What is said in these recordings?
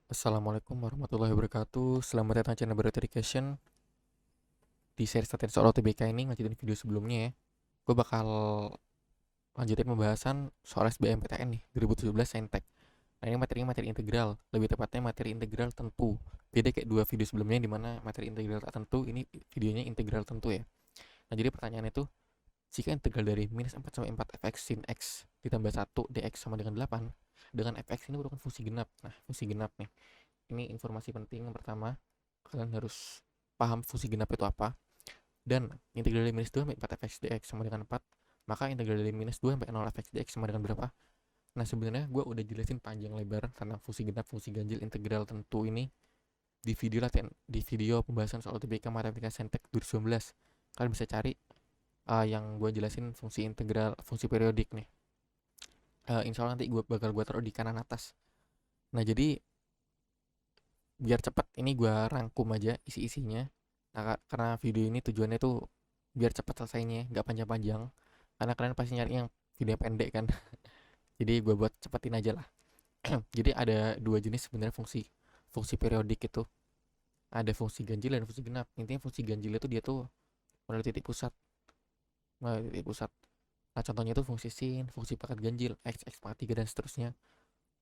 Assalamualaikum warahmatullahi wabarakatuh. Selamat datang channel Baru Education. Di seri latihan soal UTBK ini lanjutin video sebelumnya ya. Gue bakal lanjutin pembahasan soal SBMPTN nih 2017 Saintek. Nah ini materinya materi integral, lebih tepatnya materi integral tentu. Beda kayak dua video sebelumnya di mana materi integral tak tentu, ini videonya integral tentu ya. Nah jadi pertanyaannya itu, jika integral dari minus 4 sampai 4 fx sin x ditambah 1 dx sama dengan 8, dengan fx ini merupakan fungsi genap. Nah fungsi genap nih, ini informasi penting yang pertama, kalian harus paham fungsi genap itu apa. Dan integral dari minus 2 sampai 4 fx dx sama dengan 4, maka integral dari minus 2 sampai 0 fx dx sama dengan berapa? Nah sebenarnya gue udah jelasin panjang lebar tentang fungsi genap, fungsi ganjil, integral tentu ini di video latihan, di video pembahasan soal UTBK Matematika Saintek 2019. Kalian bisa cari yang gue jelasin fungsi integral, fungsi periodik nih. Insya Allah nanti gue taruh di kanan atas. Nah jadi biar cepet ini gue rangkum aja isi-isinya. Nah, karena video ini tujuannya tuh biar cepet selesainya, nggak panjang-panjang. Karena kalian pasti nyari yang video pendek kan. Jadi gue buat cepetin aja lah. Jadi ada dua jenis sebenarnya fungsi fungsi periodik itu. Ada fungsi ganjil dan fungsi genap. Intinya fungsi ganjil itu dia tuh melalui titik pusat, melalui titik pusat. Nah contohnya itu fungsi sin, fungsi pangkat ganjil, x pangkat 3 dan seterusnya.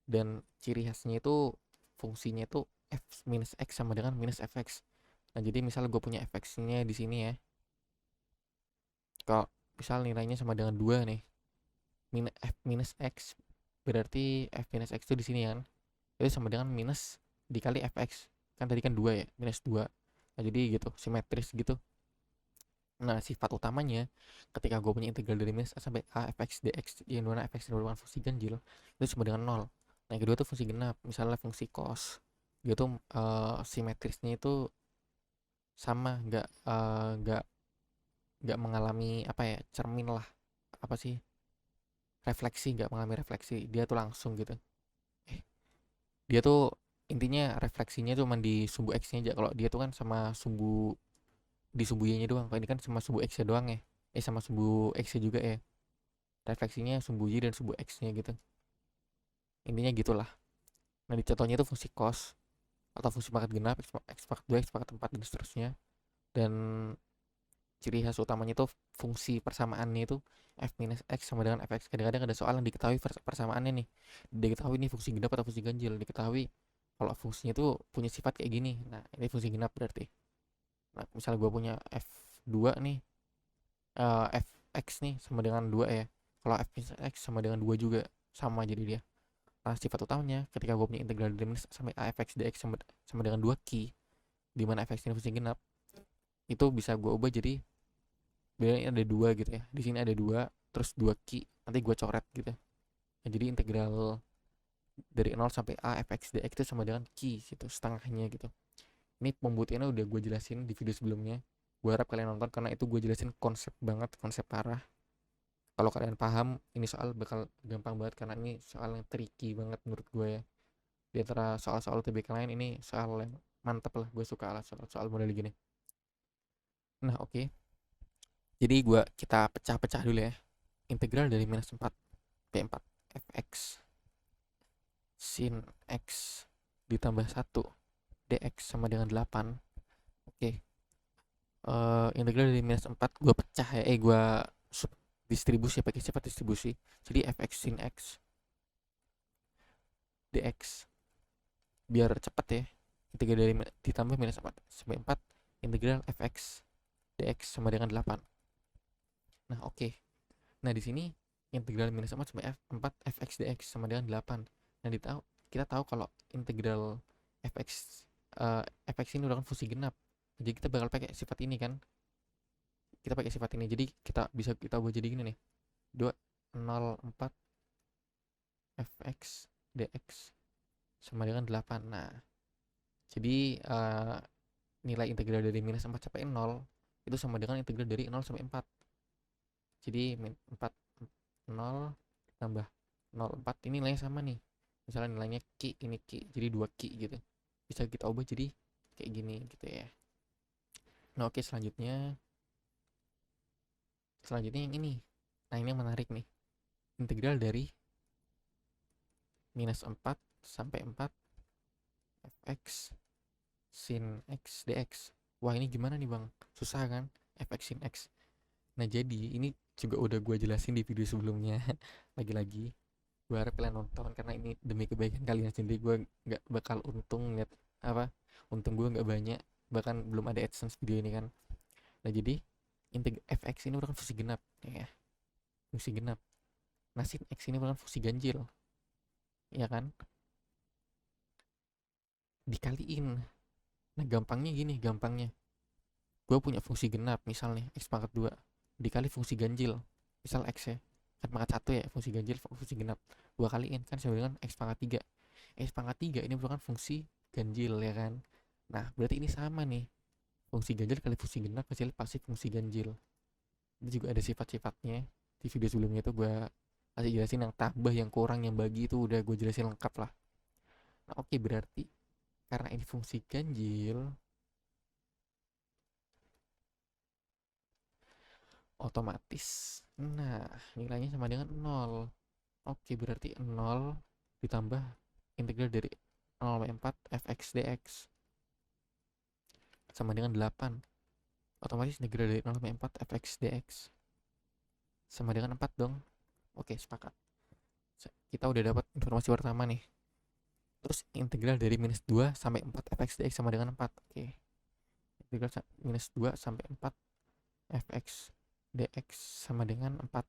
Dan ciri khasnya itu fungsinya itu f minus x sama dengan minus fx. Nah jadi misal gue punya fx-nya di sini ya, kalau misal nilainya sama dengan 2 nih, f minus x berarti f minus x itu di sini kan, itu sama dengan minus dikali fx, kan tadi kan 2 ya, minus 2. Nah jadi gitu, simetris gitu. Nah sifat utamanya ketika gue punya integral dari minus a sampai a fx dx yang mana fx merupakan fungsi ganjil, itu sama dengan 0. Nah yang kedua tuh fungsi genap, misalnya fungsi cos, dia tuh simetrisnya itu sama, nggak mengalami apa ya, cermin lah, apa sih, refleksi, nggak mengalami refleksi, dia tuh langsung gitu. eh dia tuh intinya refleksinya cuma di sumbu x nya aja. Kalau dia tuh kan sama sumbu, di sumbu y nya doang. Kalau ini kan sama sumbu x nya doang ya, sama sumbu x nya juga ya, refleksinya sumbu y dan sumbu x nya gitu, intinya gitulah. Nah di contohnya itu fungsi cos atau fungsi pangkat genap, x pangkat 2, x pangkat 4 dan seterusnya. Dan ciri khas utamanya itu fungsi persamaannya itu f minus x sama dengan fx. Kadang-kadang ada soal yang diketahui persamaannya nih, diketahui ini fungsi genap atau fungsi ganjil, diketahui kalau fungsinya itu punya sifat kayak gini. Nah ini fungsi genap berarti. Nah misalnya gue punya f2 nih, fx nih sama dengan 2 ya, kalau f minus x sama dengan 2 juga, sama jadi dia. Nah sifat utamanya ketika gue punya integral dari minus sampai a fx dx sama dengan 2 ki, di mana fx ini fungsi genap, itu bisa gue ubah jadi, bedanya ada dua gitu ya, di sini ada dua terus dua ki, nanti gue coret gitu. Nah, jadi integral dari 0 sampai a fx dx itu sama dengan ki gitu, setengahnya gitu. Ini pembuktiannya udah gue jelasin di video sebelumnya, gue harap kalian nonton karena itu gue jelasin konsep banget, konsep parah. Kalau kalian paham ini soal bakal gampang banget, karena ini soal yang tricky banget menurut gue ya. Di antara soal-soal TBK lain, ini soal yang mantep lah, gue suka lah soal-soal model gini. Nah oke, jadi kita pecah-pecah dulu ya. Integral dari minus 4 P4 fx sin x ditambah 1 dx sama dengan 8. Oke, integral dari minus 4 gue pecah ya, gue distribusi pakai sifat distribusi. Jadi fx sin x dx, biar cepet ya, integral dari ditambah minus 4 sampai 4 integral fx dx sama dengan 8. Nah oke, nah di sini integral minus 4 sampai 4 fx dx sama dengan 8. Nah kita tahu kalau integral fx, fx ini udah kan fungsi genap, jadi kita bakal pakai sifat ini kan, kita pakai sifat ini, jadi kita buat jadi gini nih, 204 fx dx sama dengan 8. Nah jadi nilai integral dari minus 4 sampai 0 itu sama dengan integral dari 0 sampai 4. Jadi 4 0 tambah 0,4, ini nilainya sama nih, misalnya nilainya ki, ini ki, jadi 2 ki gitu, bisa kita ubah jadi kayak gini gitu ya. Nah oke, selanjutnya yang ini. Nah ini yang menarik nih, integral dari minus 4 sampai 4 fx sin x dx. Wah ini gimana nih bang, susah kan, fx sin x. Nah jadi ini juga udah gue jelasin di video sebelumnya. Lagi-lagi gue harap kalian nonton karena ini demi kebaikan kalian sendiri. Gue nggak bakal untung lihat apa, untung gue nggak banyak, bahkan belum ada AdSense video ini kan. Nah jadi fx ini merupakan fungsi genap ya, fungsi genap. Nah sin x ini merupakan fungsi ganjil, ya kan, dikaliin. Nah gampangnya gini, gampangnya gue punya fungsi genap misal nih x pangkat 2 dikali fungsi ganjil misal x ya, kan pangkat 1 ya, fungsi ganjil fungsi genap, gue kaliin kan sama dengan x pangkat 3. X pangkat 3 ini merupakan fungsi ganjil ya kan. Nah berarti ini sama nih, fungsi ganjil kali fungsi genap hasil pasti fungsi ganjil. Ini juga ada sifat-sifatnya, di video sebelumnya tuh gue kasih jelasin yang tambah, yang kurang, yang bagi itu udah gue jelasin lengkap lah. Nah oke, berarti karena ini fungsi ganjil, otomatis nah nilainya sama dengan 0. Oke, berarti 0 ditambah integral dari 0,4 fx dx sama dengan 8. Otomatis integral dari 0,4 fx dx sama dengan 4 dong. Oke, sepakat. Kita udah dapat informasi pertama nih. Terus integral dari minus 2 sampai 4 fx dx sama dengan 4. Oke. Integral minus 2 sampai 4 fx dx sama dengan 4.